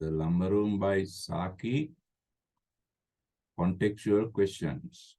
The Lumber Room by Saki. Contextual questions.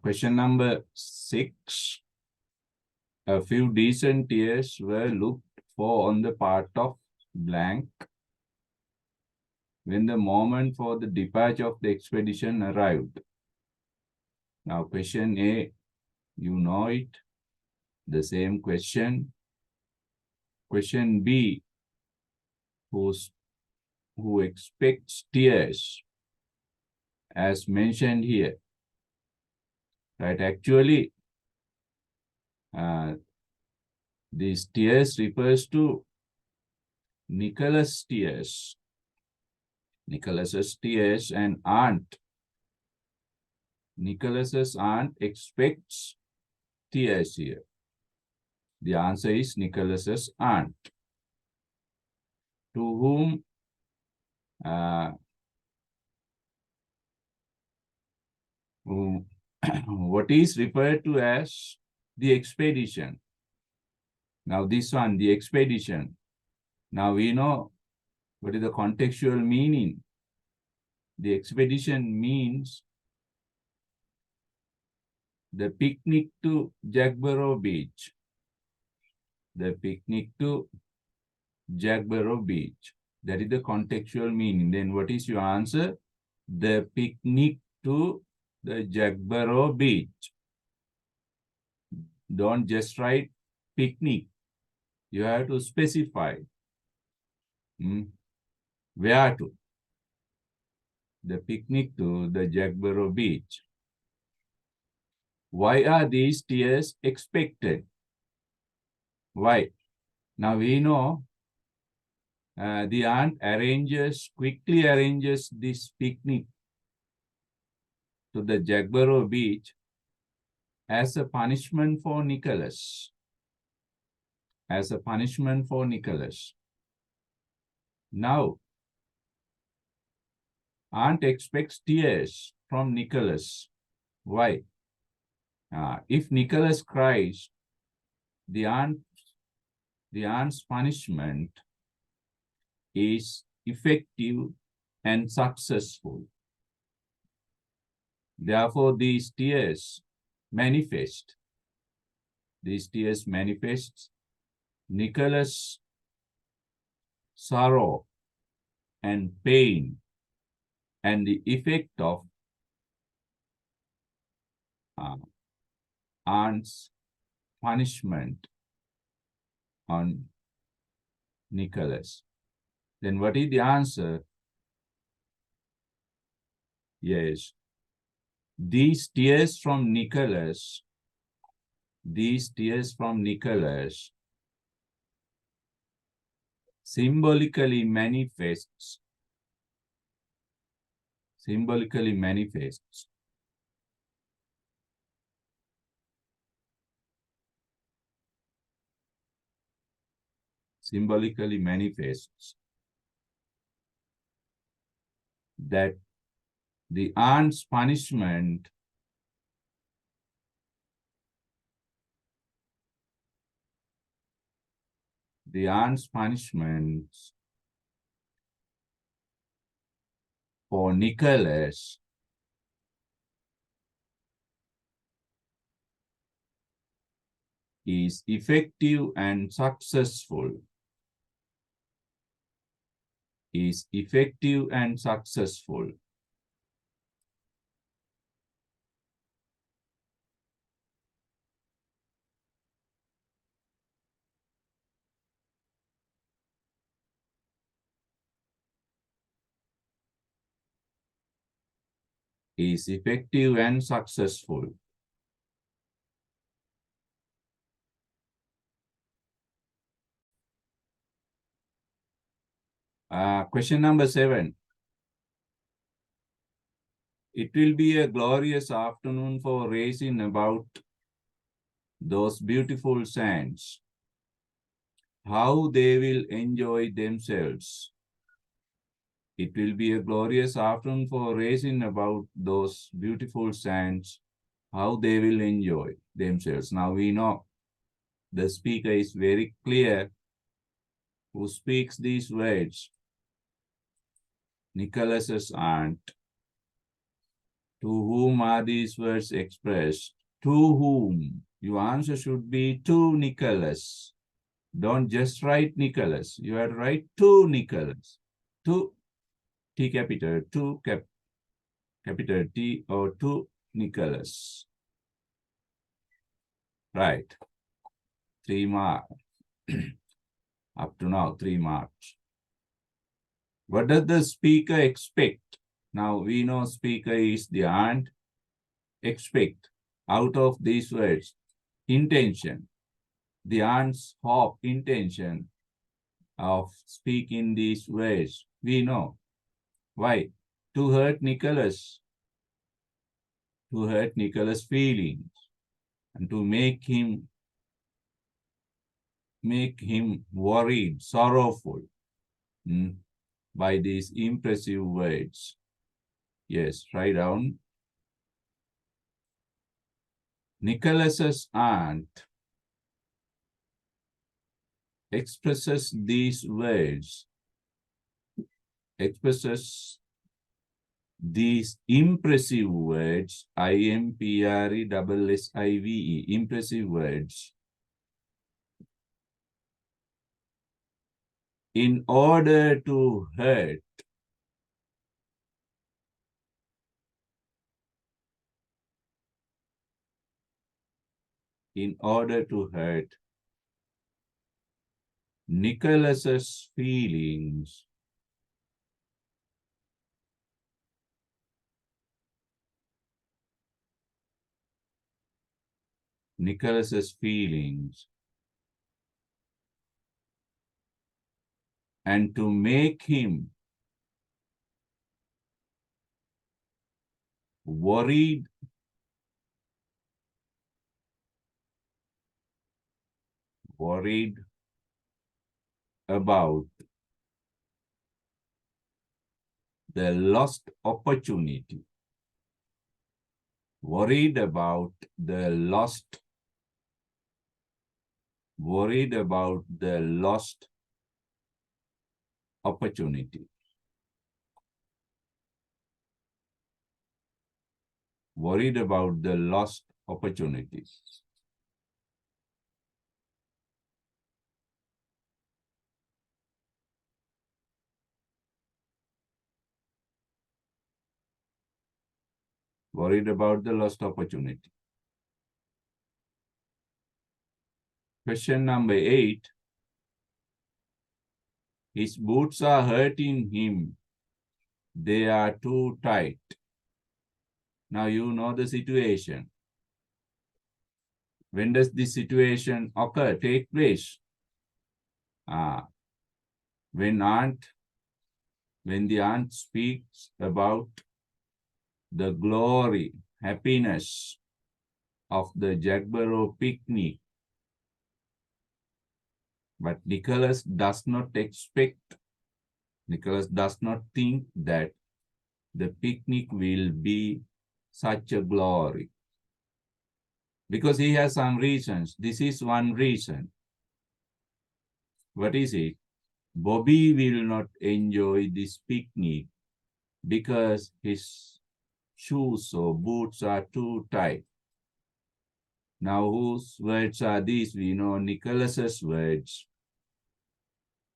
Question number 6. A few decent tears were looked for on the part of blank when the moment for the departure of the expedition arrived. Now, question A, you know it. The same question. Question B, who expects tears, as mentioned here. Right, actually, these tears refers to Nicholas tears. Nicholas's tears and aunt. Nicholas's aunt expects tears here. The answer is Nicholas's aunt. To whom what is referred to as the expedition. Now this one, the expedition. Now we know what is the contextual meaning. The expedition means the picnic to Jagborough Beach. The picnic to Jagborough Beach. That is the contextual meaning. Then what is your answer? The picnic to the Jagborough Beach. Don't just write picnic. You have to specify. Where to? The picnic to the Jagborough Beach. Why are these tears expected? Why? Now we know the aunt quickly arranges this picnic to the Jagborough Beach as a punishment for Nicholas. As a punishment for Nicholas. Now, aunt expects tears from Nicholas. Why? If Nicholas cries, the aunt's punishment is effective and successful. Therefore, these tears manifest. These tears manifest Nicholas' sorrow and pain and the effect of aunt's punishment on Nicholas. Then what is the answer? Yes. These tears from Nicholas symbolically manifests that the aunt's punishment for Nicholas is effective and successful. is effective and successful. Question number 7. It will be a glorious afternoon for racing about those beautiful sands. How they will enjoy themselves. It will be a glorious afternoon for racing about those beautiful sands. How they will enjoy themselves. Now we know the speaker is very clear who speaks these words. Nicholas's aunt. To whom are these words expressed? To whom? Your answer should be to Nicholas. Don't just write Nicholas. You have to write to Nicholas. To T capital, to capital T or to Nicholas. Right. 3 marks. Up to now, 3 marks. What does the speaker expect? Now we know speaker is the aunt. Expect out of these words. Intention. The aunt's hope, intention of speaking these words. We know. Why? To hurt Nicholas. To hurt Nicholas' feelings. And to make him worried, sorrowful by these impressive words. Yes, write down. Nicholas's aunt expresses these words, expresses these impressive words, IMPRESSIVE, impressive words, in order to hurt Nicholas's feelings. Nicholas's feelings. And to make him worried about the lost opportunity. Worried about the lost opportunity. Worried about the lost opportunities. Worried about the lost opportunity. Question number 8. His boots are hurting him. They are too tight. Now you know the situation. When does this situation occur, take place? When the aunt speaks about the glory, happiness of the Jagborough picnic. But Nicholas does not think that the picnic will be such a glory. Because he has some reasons. This is one reason. What is it? Bobby will not enjoy this picnic because his shoes or boots are too tight. Now, whose words are these? We know Nicholas's words.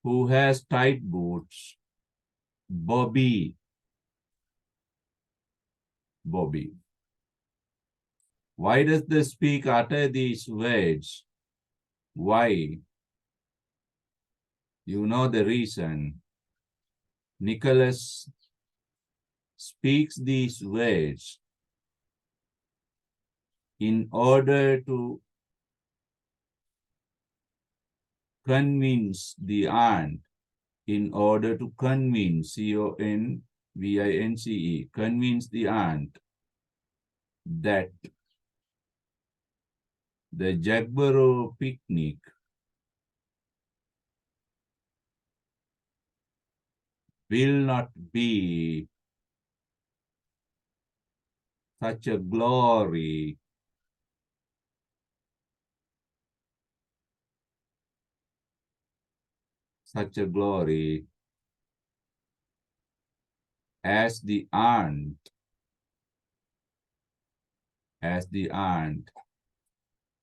Who has tight boots? Bobby. Why does the speaker utter these words? Why? You know the reason. Nicholas speaks these words in order to convince the aunt, in order to convince, C-O-N-V-I-N-C-E, convince the aunt that the Jagborough picnic will not be such a glory as the aunt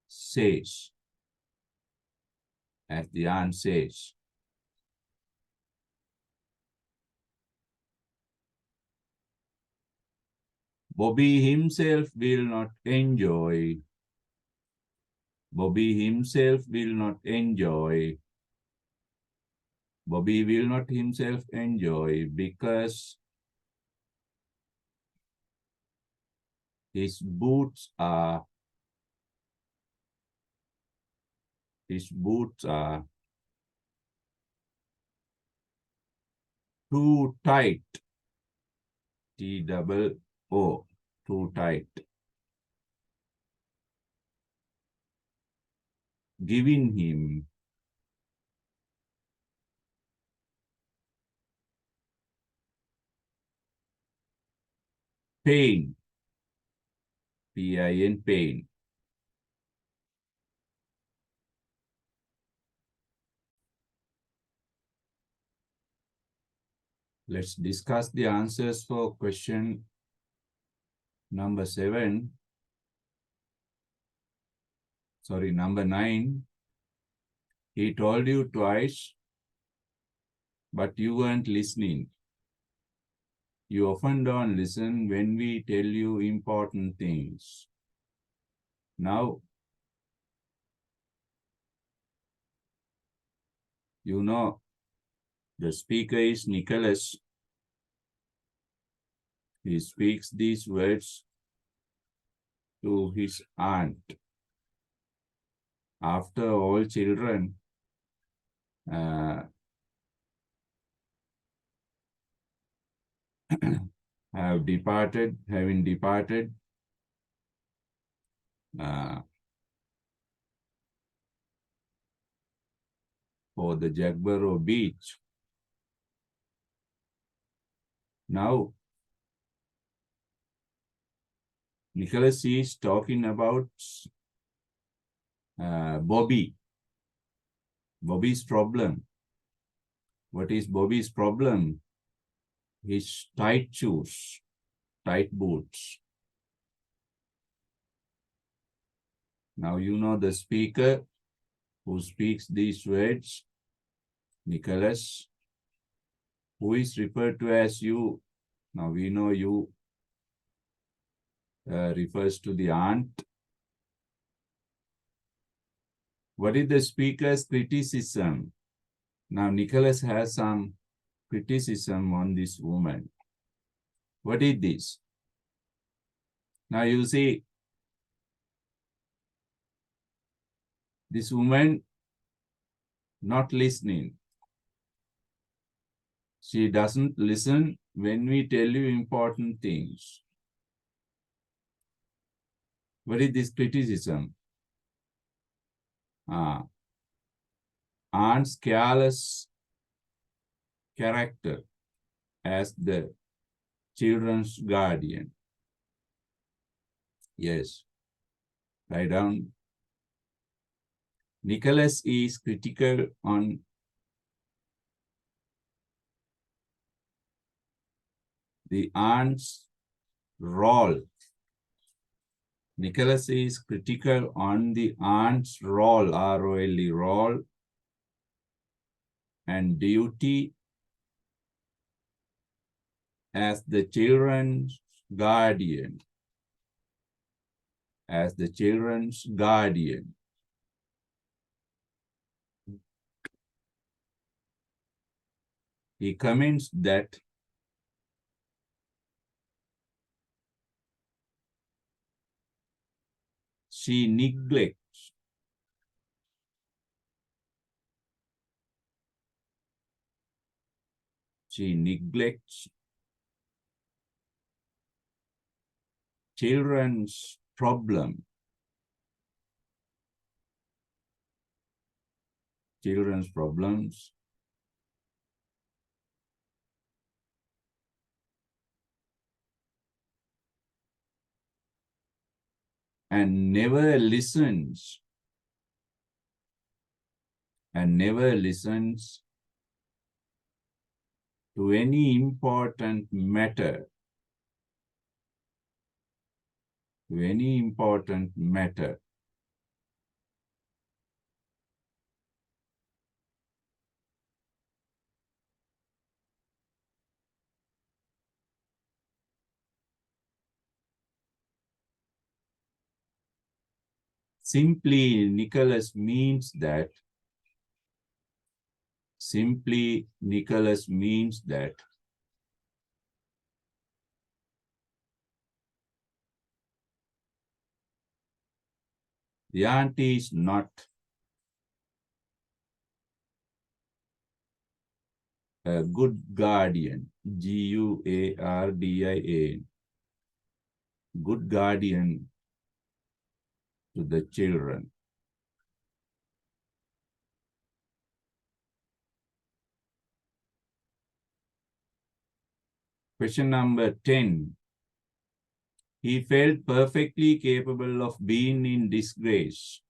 says, Bobby himself will not enjoy Bobby will not himself enjoy because his boots are too tight, T-double-O, too tight, giving him pain, P-I-N, pain. Let's discuss the answers for question number 9. He told you twice, but you weren't listening. You often don't listen when we tell you important things. Now, you know the speaker is Nicholas. He speaks these words to his aunt. After all children having departed for the Jagborough beach. Now, Nicholas is talking about Bobby's problem. What is Bobby's problem? His tight shoes, tight boots. Now you know the speaker who speaks these words, Nicholas, who is referred to as you. Now we know you refers to the aunt. What is the speaker's criticism? Now Nicholas has some criticism on this woman. What is this? Now you see, this woman not listening. She doesn't listen when we tell you important things. What is this criticism? Aunt's careless character as the children's guardian. Yes, write down. Nicholas is critical on the aunt's role. Nicholas is critical on the aunt's role, R-O-L-E, role, and duty as the children's guardian. As the children's guardian. He comments that She neglects. She neglects children's problem. Children's problems. And never listens. And never listens to any important matter. To any important matter. Simply, Nicholas means that the auntie is not a good guardian, Guardian, good guardian to the children. Question number 10. He felt perfectly capable of being in disgrace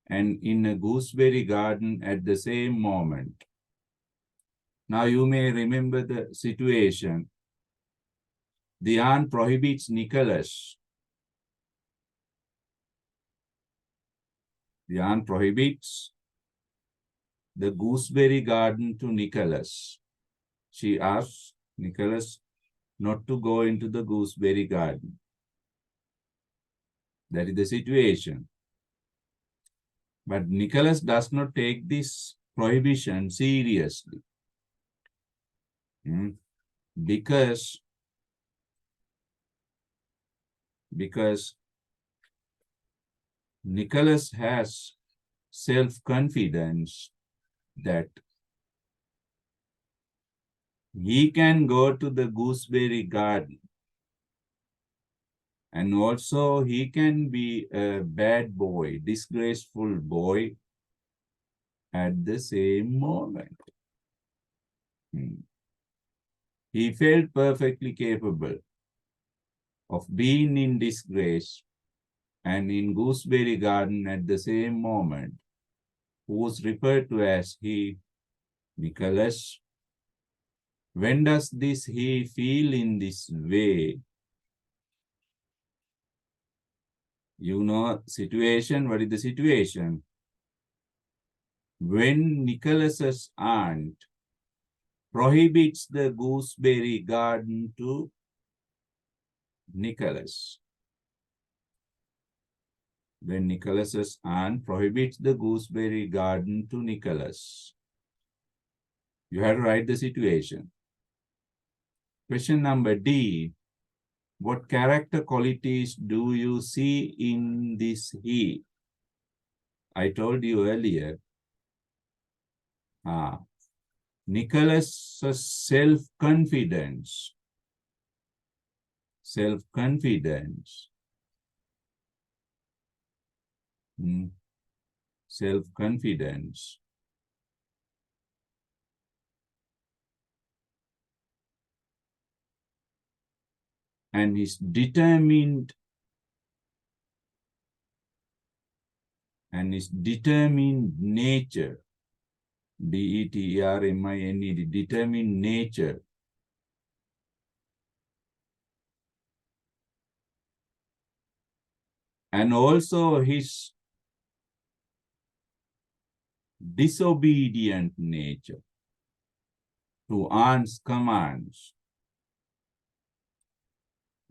and in a gooseberry garden at the same moment. Now you may remember the situation. The aunt prohibits Nicholas. The aunt prohibits the gooseberry garden to Nicholas. She asks Nicholas not to go into the gooseberry garden. That is the situation. But Nicholas does not take this prohibition seriously. Because Nicholas has self-confidence that he can go to the gooseberry garden, and also he can be a bad boy, disgraceful boy at the same moment. He felt perfectly capable of being in disgrace and in gooseberry garden at the same moment, who was referred to as he, Nicholas. When does this he feel in this way? You know situation, what is the situation? When Nicholas's aunt prohibits the gooseberry garden to Nicholas. When Nicholas's aunt prohibits the gooseberry garden to Nicholas. You have to write the situation. Question number D. What character qualities do you see in this he? I told you earlier. Nicholas's self-confidence. Self-confidence. Self-confidence. And his determined nature, determine, determined nature. And also his disobedient nature to aunt's commands.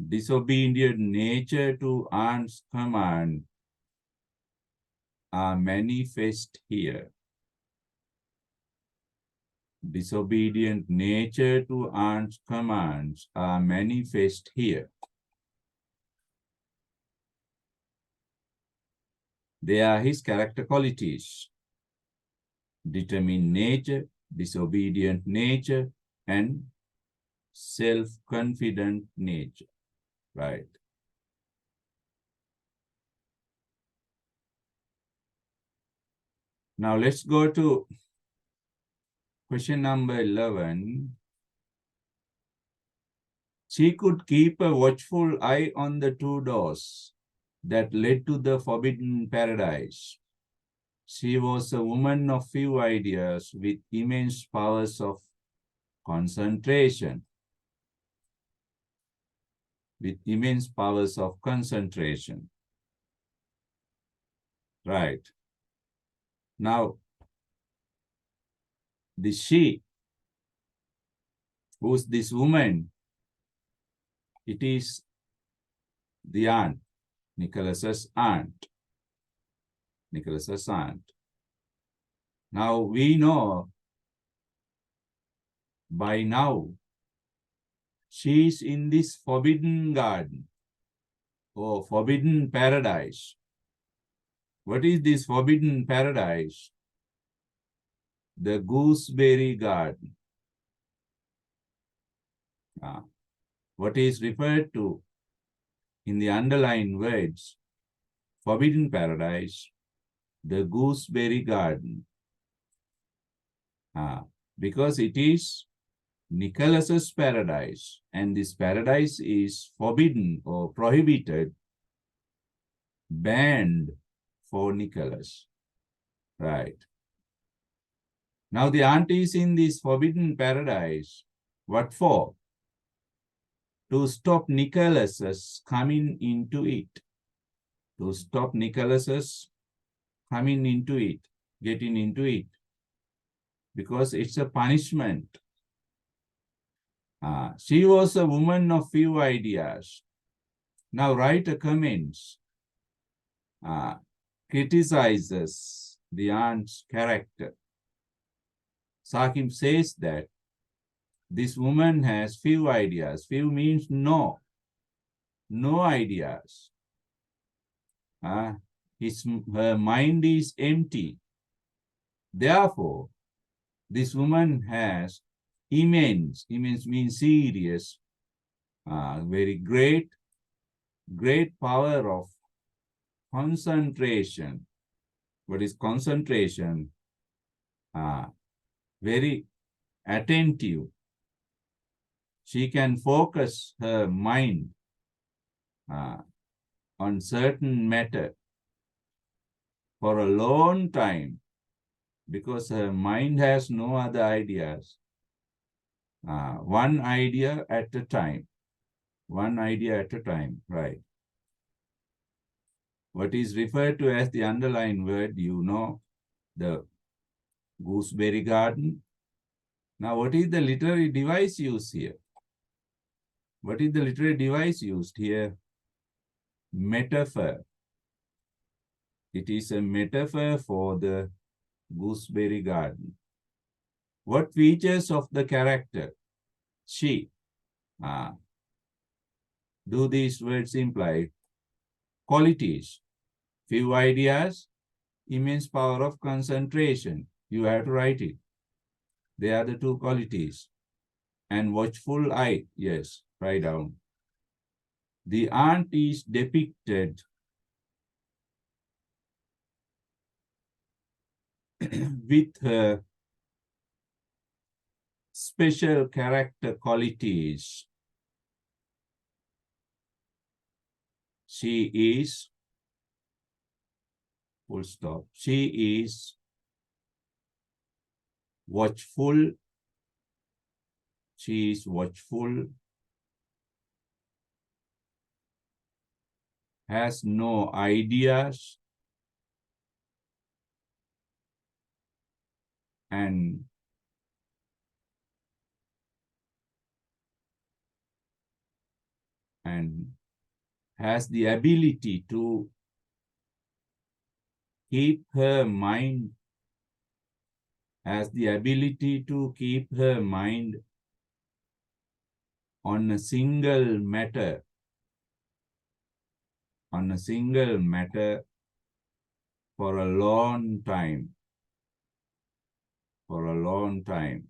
Disobedient nature to aunt's command are manifest here. Disobedient nature to aunt's commands are manifest here. They are his character qualities: determined nature, disobedient nature, and self-confident nature. Right. Now let's go to question number 11. She could keep a watchful eye on the two doors that led to the forbidden paradise. She was a woman of few ideas with immense powers of concentration. With immense powers of concentration. Right. Now, the she, who's this woman? It is the aunt, Nicholas's aunt. Nicholas's aunt. Now we know by now she is in this forbidden garden or forbidden paradise. What is this forbidden paradise? The gooseberry garden. What is referred to in the underlined words? Forbidden paradise, the gooseberry garden. Because it is Nicholas's paradise, and this paradise is forbidden or prohibited, banned for Nicholas. Right. Now the aunt is in this forbidden paradise. What for? To stop Nicholas's coming into it. To stop Nicholas's coming into it, getting into it. Because it's a punishment. She was a woman of few ideas. Now write a comments. Criticizes the aunt's character. Sakim says that this woman has few ideas. Few means no. No ideas. Her mind is empty. Therefore, this woman has immense means serious, very great power of concentration. What is concentration? Very attentive. She can focus her mind on certain matter for a long time because her mind has no other ideas. One idea at a time. One idea at a time, right? What is referred to as the underlined word, you know, the gooseberry garden. Now, what is the literary device used here? What is the literary device used here? Metaphor. It is a metaphor for the gooseberry garden. What features of the character? She. Do these words imply? Qualities. Few ideas, immense power of concentration. You have to write it. They are the two qualities. And watchful eye. Yes, write down. The aunt is depicted with her special character qualities. She is, full stop, she is watchful. She is watchful, has no ideas, and has the ability to keep her mind, on a single matter, For a long time. For a long time.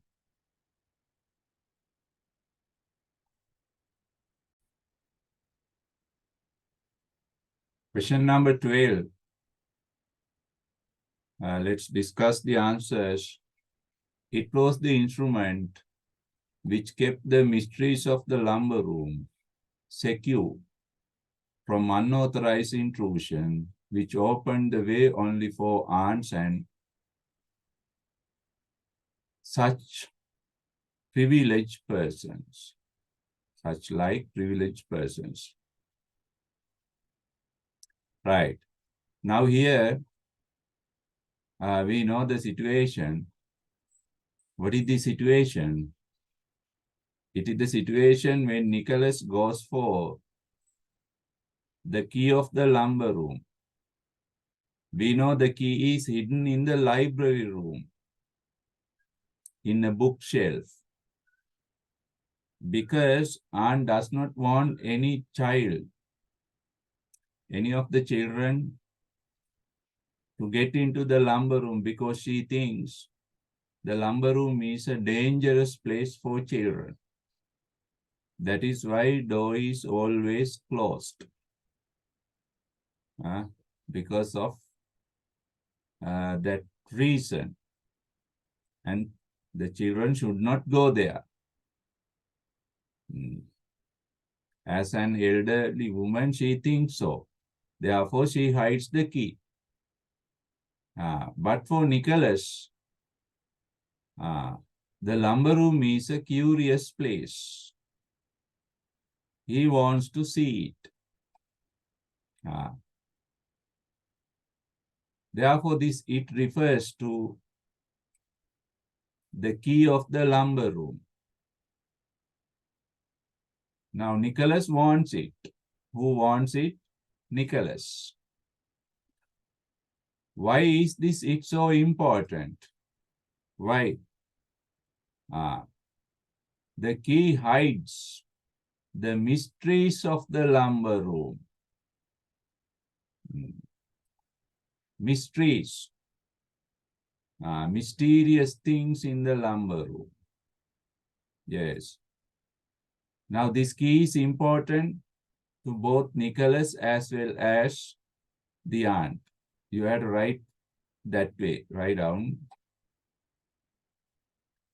Question number 12. Let's discuss the answers. It was the instrument which kept the mysteries of the lumber room secure from unauthorized intrusion, which opened the way only for aunts and such privileged persons. Such like privileged persons. Right. Now here, we know the situation. What is the situation? It is the situation when Nicholas goes for the key of the lumber room. We know the key is hidden in the library room, in a bookshelf, because aunt does not want any of the children to get into the lumber room because she thinks the lumber room is a dangerous place for children. That is why door is always closed. Because of that reason. And the children should not go there. As an elderly woman, she thinks so. Therefore, she hides the key. But for Nicholas, the lumber room is a curious place. He wants to see it. Therefore, it refers to the key of the lumber room. Now, Nicholas wants it. Who wants it? Nicholas. Why is it so important? Why? The key hides the mysteries of the lumber room. Mysteries. Mysterious things in the lumber room. Yes. Now, this key is important to both Nicholas as well as the aunt. You had to write that way. Write down.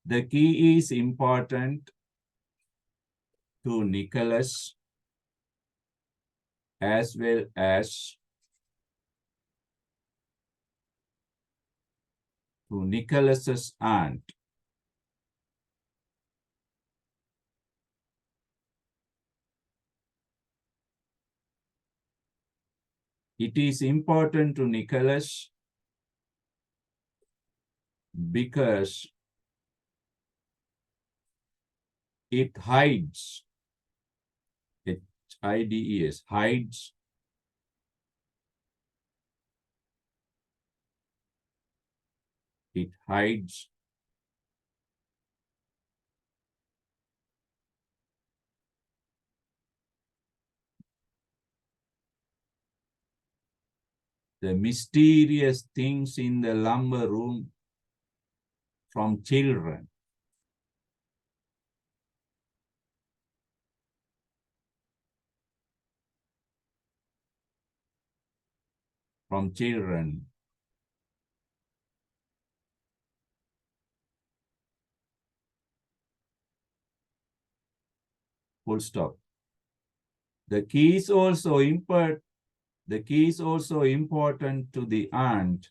The key is important to Nicholas as well as to Nicholas's aunt. It is important to Nicholas because it hides, H-I-D-E-S, hides the mysterious things in the lumber room from children. From children. Full stop. The key is also important to the aunt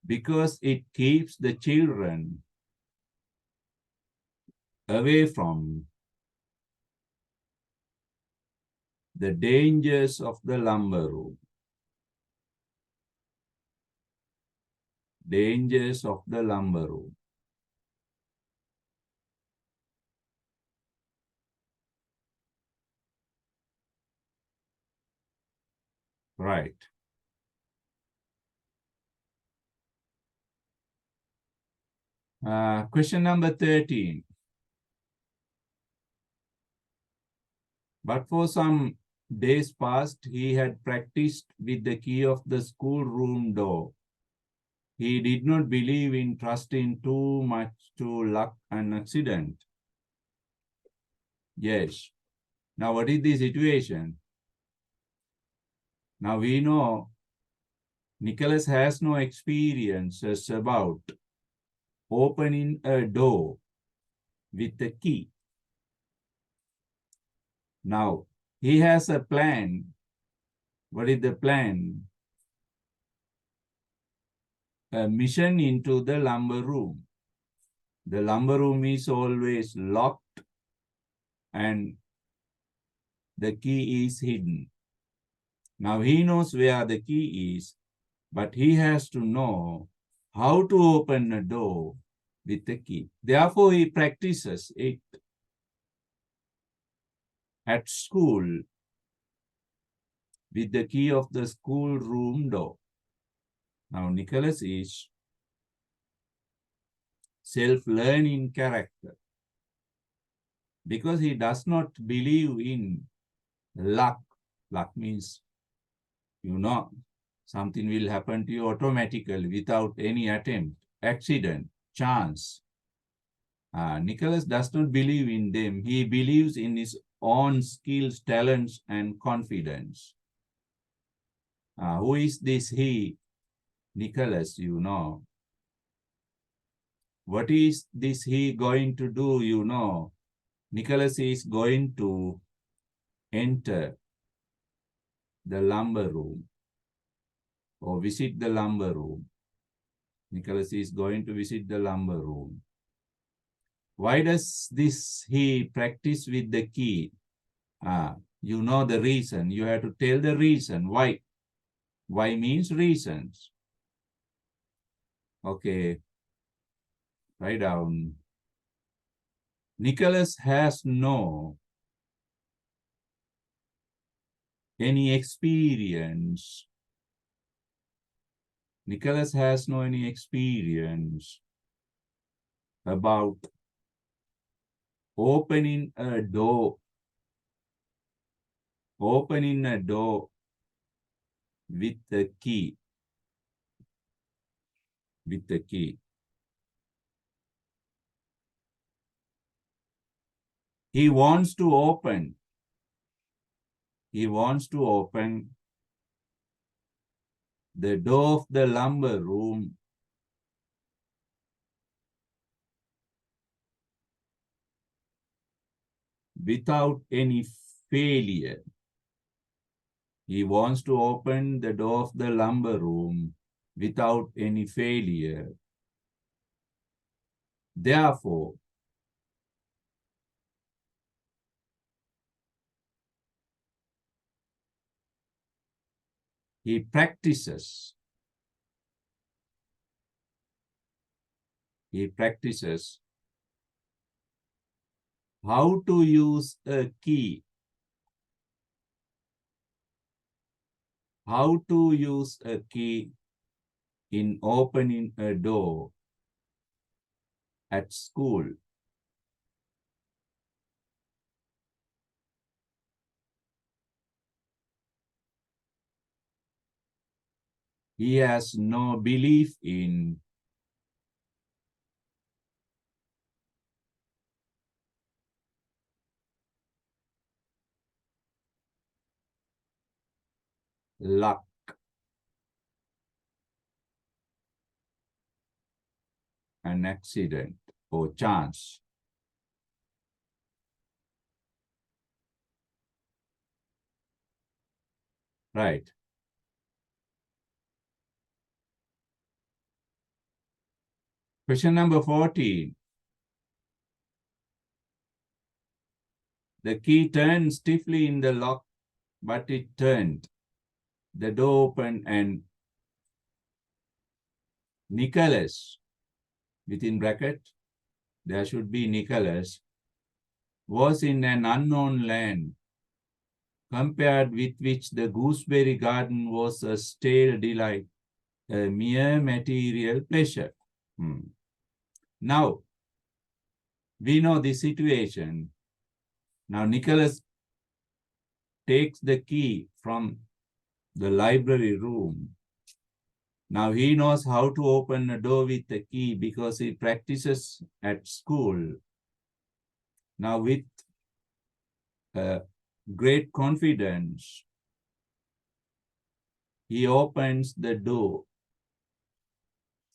because it keeps the children away from the dangers of the lumber room. Dangers of the lumber room. Right. Question number 13. But for some days past, he had practiced with the key of the schoolroom door. He did not believe in trusting too much to luck and accident. Yes. Now, what is the situation? Now, we know Nicholas has no experiences about opening a door with a key. Now, he has a plan. What is the plan? A mission into the lumber room. The lumber room is always locked and the key is hidden. Now he knows where the key is, but he has to know how to open a door with the key. Therefore, he practices it at school with the key of the schoolroom door. Now, Nicholas is self-learning character because he does not believe in luck. Luck means, something will happen to you automatically without any attempt, accident, chance. Nicholas does not believe in them. He believes in his own skills, talents, and confidence. Who is this he? Nicholas, What is this he going to do? Nicholas is going to enter the lumber room or visit the lumber room. Nicholas is going to visit the lumber room. Why does this he practice with the key? You know the reason. You have to tell the reason. Why? Why means reasons. Okay. Write down. Nicholas has no any experience. Nicholas has no any experience about opening a door with the key. With the key. He wants to open the door of the lumber room without any failure. He wants to open the door of the lumber room without any failure. Therefore, he practices how to use a key. How to use a key in opening a door at school. He has no belief in luck. An accident or chance. Right. Question number 14. The key turned stiffly in the lock, but it turned. The door opened and Nicholas, within bracket, there should be Nicholas, was in an unknown land, compared with which the gooseberry garden was a stale delight, a mere material pleasure. Now, we know the situation. Now, Nicholas takes the key from the library room. Now, he knows how to open a door with the key because he practices at school. Now, with great confidence, he opens the door.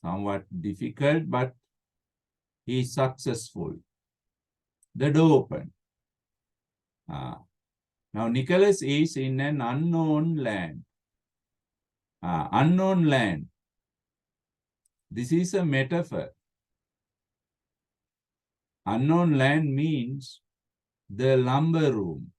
Somewhat difficult, but he is successful. The door opened. Now, Nicholas is in an unknown land. Unknown land. This is a metaphor. Unknown land means the lumber room.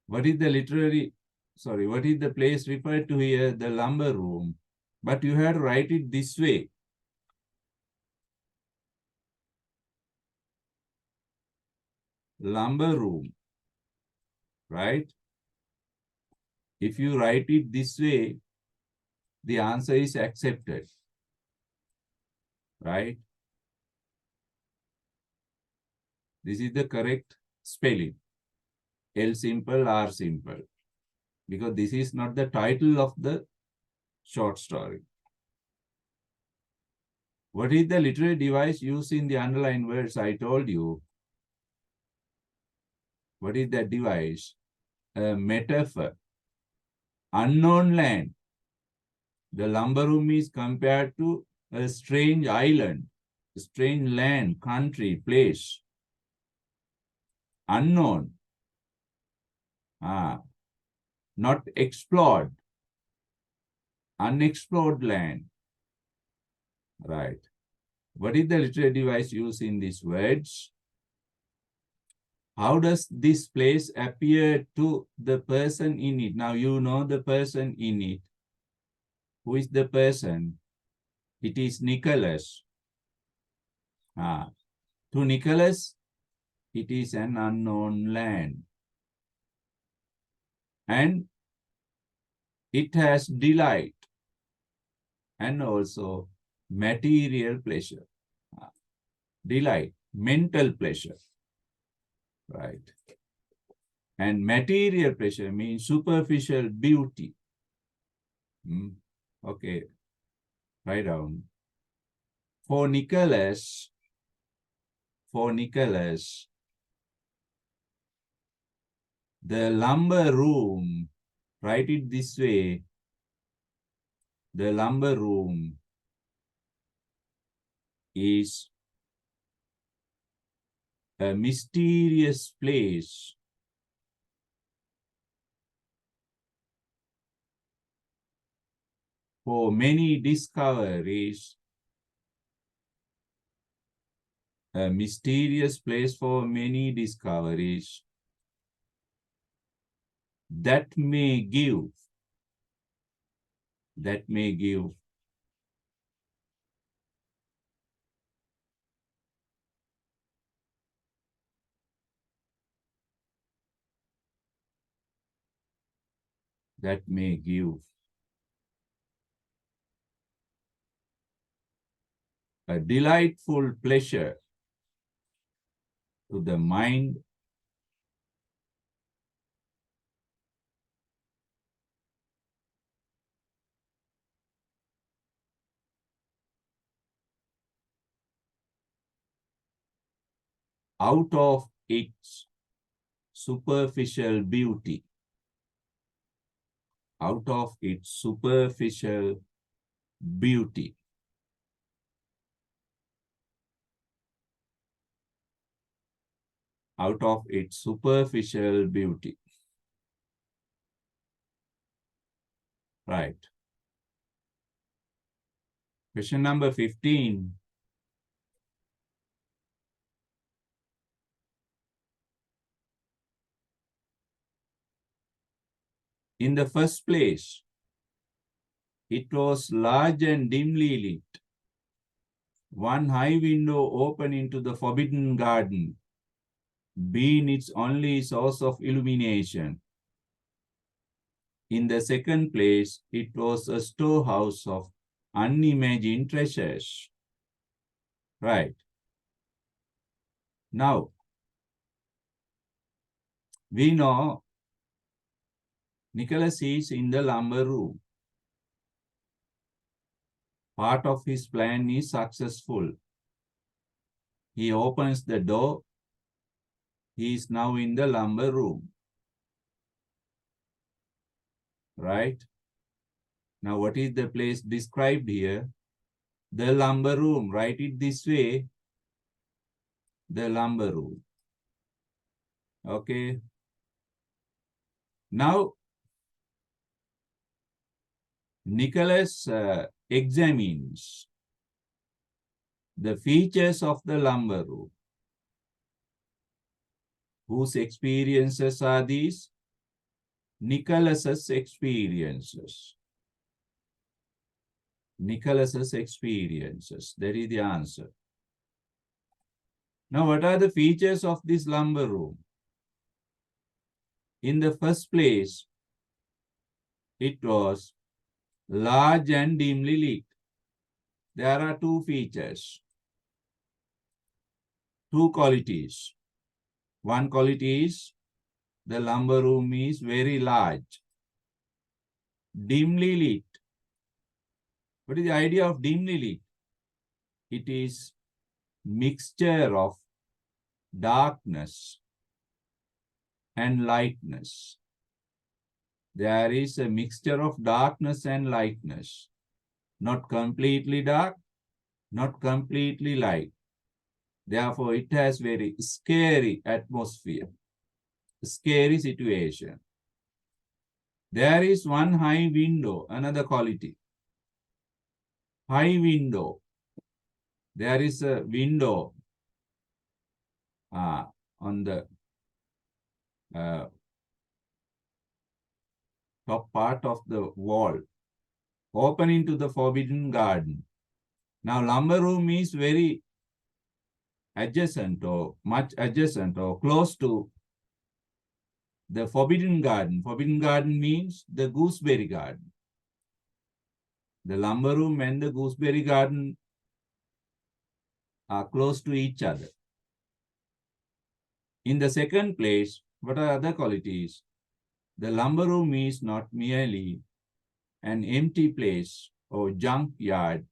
What is the place referred to here? The lumber room. But you have to write it this way. Lumber room, right? If you write it this way, the answer is accepted, right? This is the correct spelling. L simple, R simple. Because this is not the title of the short story. What is the literary device used in the underlined words? I told you. What is that device? A metaphor. Unknown land. The lumber room is compared to a strange island, a strange land, country, place. Unknown. Not explored. Unexplored land. Right. What is the literary device used in these words? How does this place appear to the person in it? Now you know the person in it. Who is the person? It is Nicholas. To Nicholas, it is an unknown land. And it has delight and also material pleasure. Delight, mental pleasure. Right. And material pleasure means superficial beauty. Okay. Write down. For Nicholas, the lumber room, write it this way. The lumber room is a mysterious place for many discoveries. A mysterious place for many discoveries that may give a delightful pleasure to the mind out of its superficial beauty. Out of its superficial beauty. Out of its superficial beauty. Right. Question number 15. In the first place, it was large and dimly lit. One high window open into the forbidden garden, being its only source of illumination. In the second place, it was a storehouse of unimagined treasures. Right. Now, we know Nicholas is in the lumber room. Part of his plan is successful. He opens the door. He is now in the lumber room. Right? Now, what is the place described here? The lumber room. Write it this way. The lumber room. Okay. Now, Nicholas examines the features of the lumber room. Whose experiences are these? Nicholas's experiences. Nicholas's experiences. That is the answer. Now, what are the features of this lumber room? In the first place, it was large and dimly lit. There are two features, two qualities. One quality is the lumber room is very large, dimly lit. What is the idea of dimly lit? It is mixture of darkness and lightness. There is a mixture of darkness and lightness. Not completely dark, not completely light. Therefore, it has very scary atmosphere, scary situation. There is one high window, another quality. High window. There is a window on the top part of the wall, opening to the forbidden garden. Now, lumber room is very adjacent or much adjacent or close to the forbidden garden. Forbidden garden means the gooseberry garden. The lumber room and the gooseberry garden are close to each other. In the second place, what are other qualities? The lumber room is not merely an empty place or junkyard.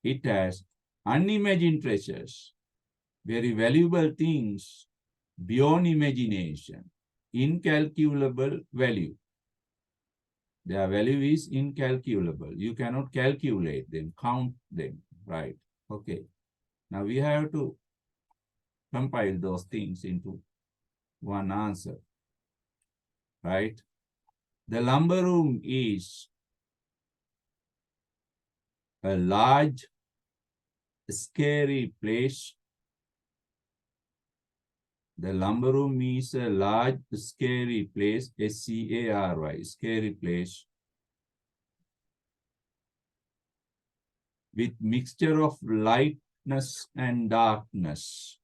It has unimagined treasures, very valuable things beyond imagination, incalculable value. Their value is incalculable. You cannot calculate them, count them, right? Okay. Now we have to compile those things into one answer, right? The lumber room is a large, scary place. The lumber room is a large, scary place, S-C-A-R-Y, scary place, with mixture of lightness and darkness.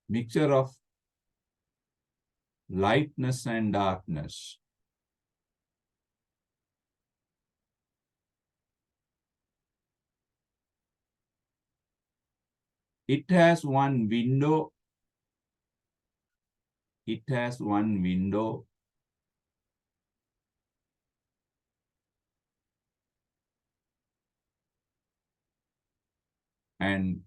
Mixture of lightness and darkness. It has one window. It has one window. And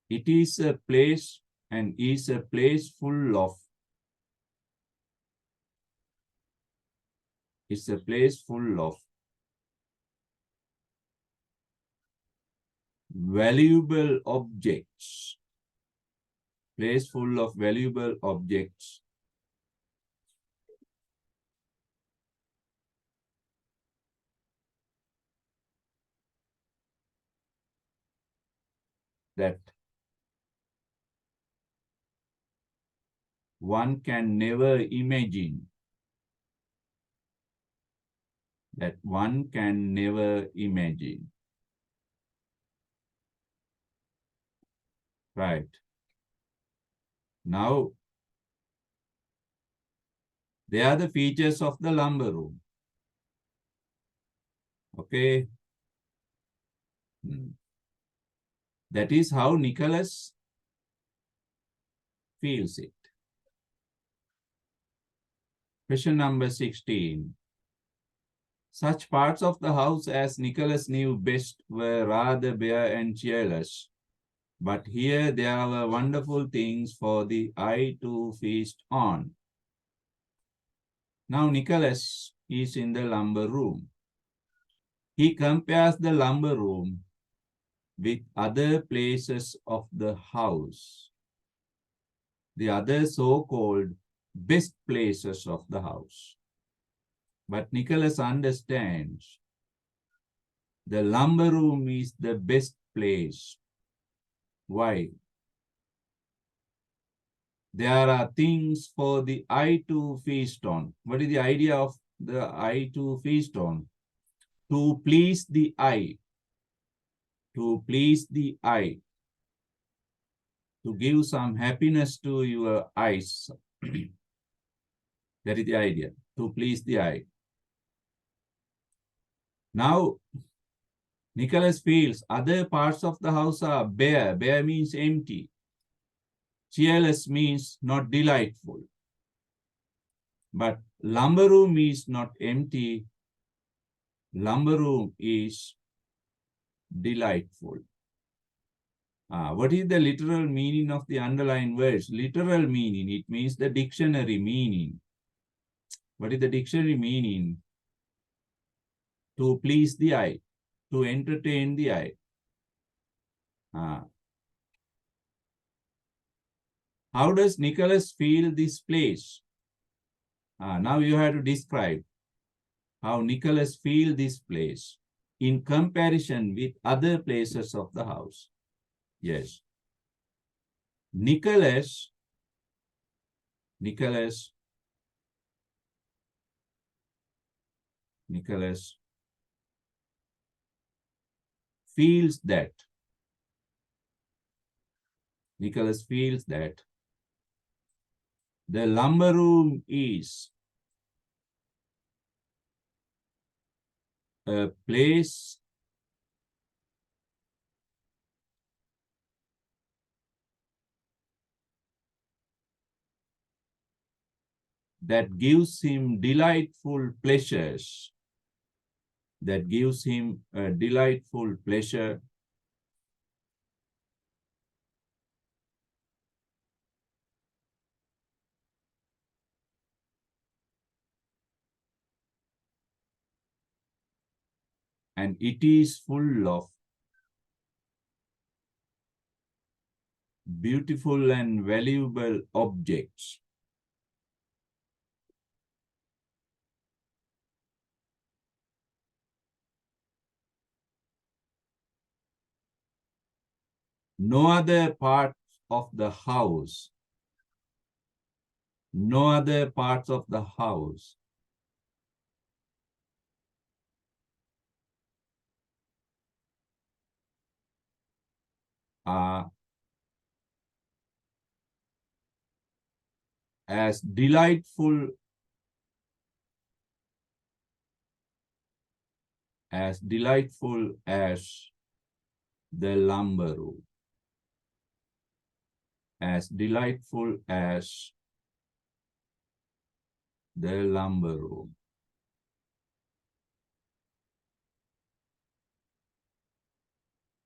it is a place and is a place full of, it's a place full of valuable objects. Place full of valuable objects. That one can never imagine that one can never imagine. Right. Now, they are the features of the lumber room. Okay. That is how Nicholas feels it. Question number 16. Such parts of the house as Nicholas knew best were rather bare and cheerless. But here there were wonderful things for the eye to feast on. Now Nicholas is in the lumber room. He compares the lumber room with other places of the house, the other so-called best places of the house. But Nicholas understands the lumber room is the best place. Why? There are things for the eye to feast on. What is the idea of the eye to feast on? To please the eye. To please the eye. To give some happiness to your eyes. That is the idea. To please the eye. Now, Nicholas feels other parts of the house are bare. Bare means empty. Cheerless means not delightful. But lumber room is not empty. Lumber room is delightful. What is the literal meaning of the underlined words? Literal meaning, it means the dictionary meaning. What is the dictionary meaning? To please the eye, to entertain the eye. How does Nicholas feel this place? Now you have to describe how Nicholas feels this place in comparison with other places of the house. Yes. Nicholas feels that the lumber room is a place that gives him delightful pleasures, that gives him a delightful pleasure, and it is full of beautiful and valuable objects. No other part of the house, no other parts of the house are as delightful as the lumber room, as delightful as the lumber room.